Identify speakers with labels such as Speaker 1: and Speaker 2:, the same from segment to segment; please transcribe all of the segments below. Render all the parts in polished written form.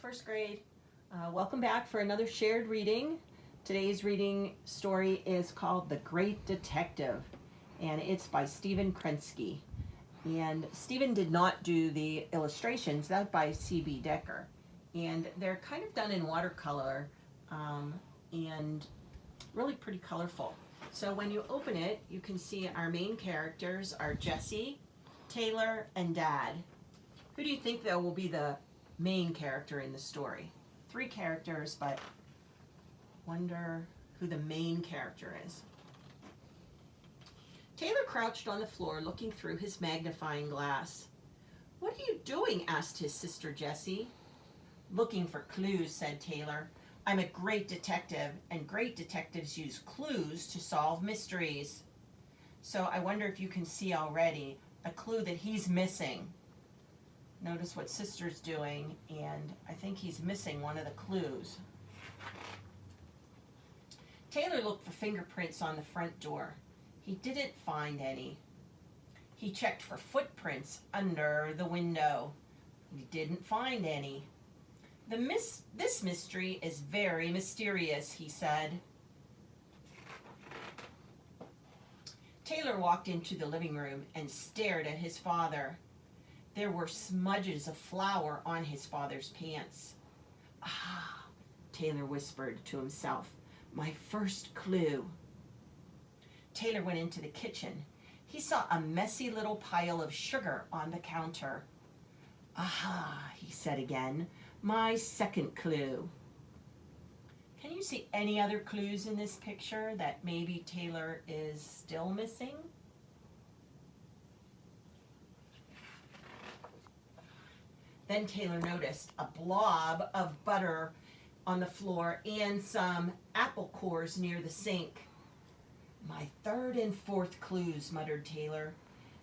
Speaker 1: first grade. Welcome back for another shared reading. Today's reading story is called The Great Detective, and it's by Stephen Krensky. And Stephen did not do the illustrations, that's by C.B. Decker. And they're kind of done in watercolor and really pretty colorful. So when you open it, you can see our main characters are Jesse, Taylor, and Dad. Who do you think, though, will be the main character in the story? 3 characters, but wonder who the main character is. Taylor crouched on the floor looking through his magnifying glass. "What are you doing?" asked his sister Jessie. "Looking for clues," said Taylor. "I'm a great detective, and great detectives use clues to solve mysteries. So I wonder if you can see already a clue that he's missing." Notice what Sister's doing, and I think he's missing one of the clues. Taylor looked for fingerprints on the front door. He didn't find any. He checked for footprints under the window. He didn't find any. This mystery is very mysterious," he said. Taylor walked into the living room and stared at his father. There were smudges of flour on his father's pants. "Ah," Taylor whispered to himself, "my first clue." Taylor went into the kitchen. He saw a messy little pile of sugar on the counter. "Aha," he said again, "my second clue." Can you see any other clues in this picture that maybe Taylor is still missing? Then Taylor noticed a blob of butter on the floor and some apple cores near the sink. "My third and fourth clues," muttered Taylor.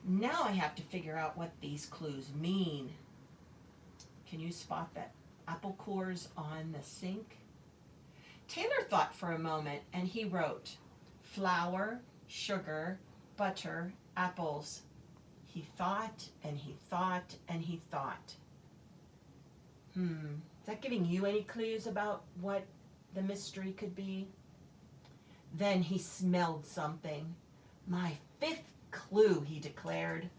Speaker 1: "Now I have to figure out what these clues mean." Can you spot the apple cores on the sink? Taylor thought for a moment, and he wrote, "Flour, sugar, butter, apples." He thought, and he thought, and he thought. Is that giving you any clues about what the mystery could be? Then he smelled something. "My fifth clue," he declared.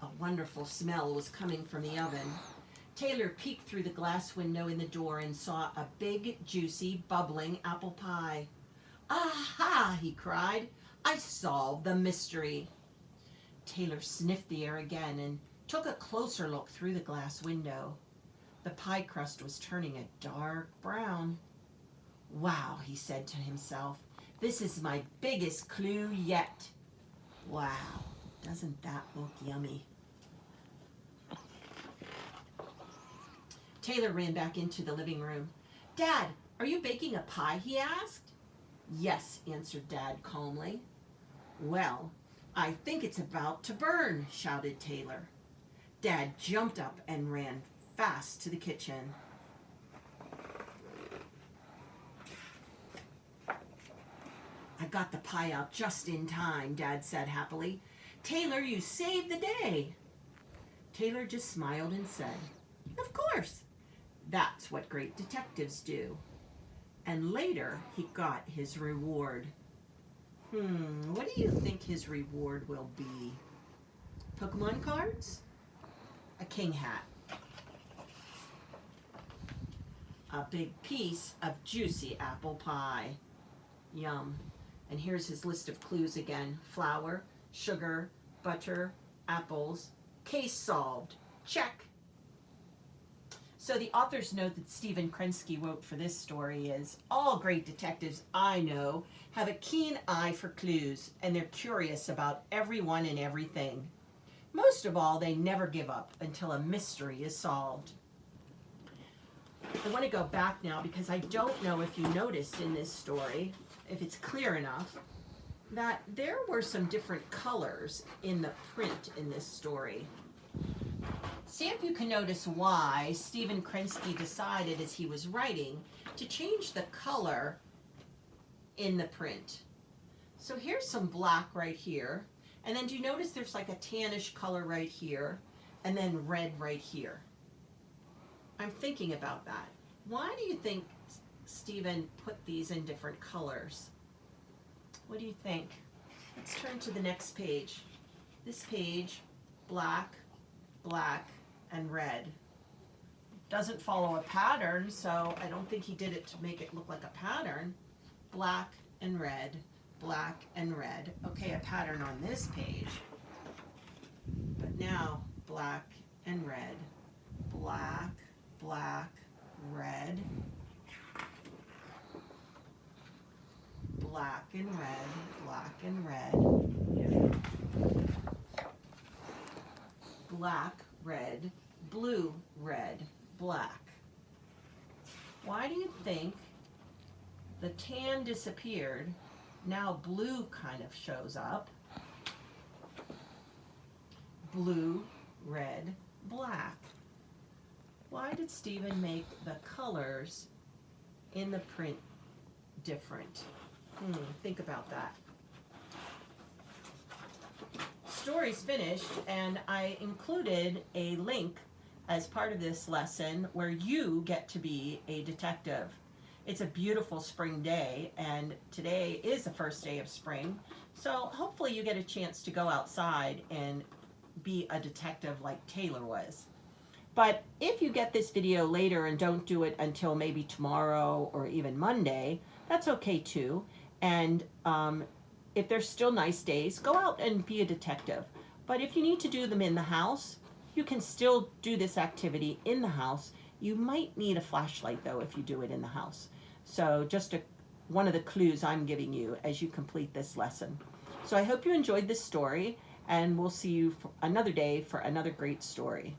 Speaker 1: A wonderful smell was coming from the oven. Taylor peeked through the glass window in the door and saw a big, juicy, bubbling apple pie. "Aha!" he cried. "I solved the mystery." Taylor sniffed the air again and took a closer look through the glass window. The pie crust was turning a dark brown. "Wow," he said to himself, "this is my biggest clue yet." Wow, doesn't that look yummy? Taylor ran back into the living room. "Dad, are you baking a pie?" he asked. "Yes," answered Dad calmly. "Well, I think it's about to burn," shouted Taylor. Dad jumped up and ran fast to the kitchen. "I got the pie out just in time," Dad said happily. "Taylor, you saved the day." Taylor just smiled and said, "Of course. That's what great detectives do." And later he got his reward. What do you think his reward will be? Pokemon cards? A king hat? A big piece of juicy apple pie. Yum. And here's his list of clues again. Flour, sugar, butter, apples. Case solved. Check. So the author's note that Stephen Krensky wrote for this story is, "All great detectives I know have a keen eye for clues, and they're curious about everyone and everything. Most of all, they never give up until a mystery is solved." I want to go back now because I don't know if you noticed in this story, if it's clear enough, that there were some different colors in the print in this story. See if you can notice why Stephen Krensky decided as he was writing to change the color in the print. So here's some black right here, And then do you notice there's like a tannish color right here and then red right here? I'm thinking about that. Why do you think Stephen put these in different colors? What do you think? Let's turn to the next page. This page, black, black, and red. Doesn't follow a pattern, so I don't think he did it to make it look like a pattern. Black and red, black and red. Okay, a pattern on this page. But now, black and red, black, black, red, black and red, black and red, black, red, blue, red, black. Why do you think the tan disappeared? Now blue kind of shows up. Blue, red, black. Why did Stephen make the colors in the print different? Think about that. Story's finished, and I included a link as part of this lesson where you get to be a detective. It's a beautiful spring day, and today is the first day of spring, so hopefully you get a chance to go outside and be a detective like Taylor was. But if you get this video later and don't do it until maybe tomorrow or even Monday, that's okay too. And if there's still nice days, go out and be a detective. But if you need to do them in the house, you can still do this activity in the house. You might need a flashlight though if you do it in the house. So just one of the clues I'm giving you as you complete this lesson. So I hope you enjoyed this story, and we'll see you for another day for another great story.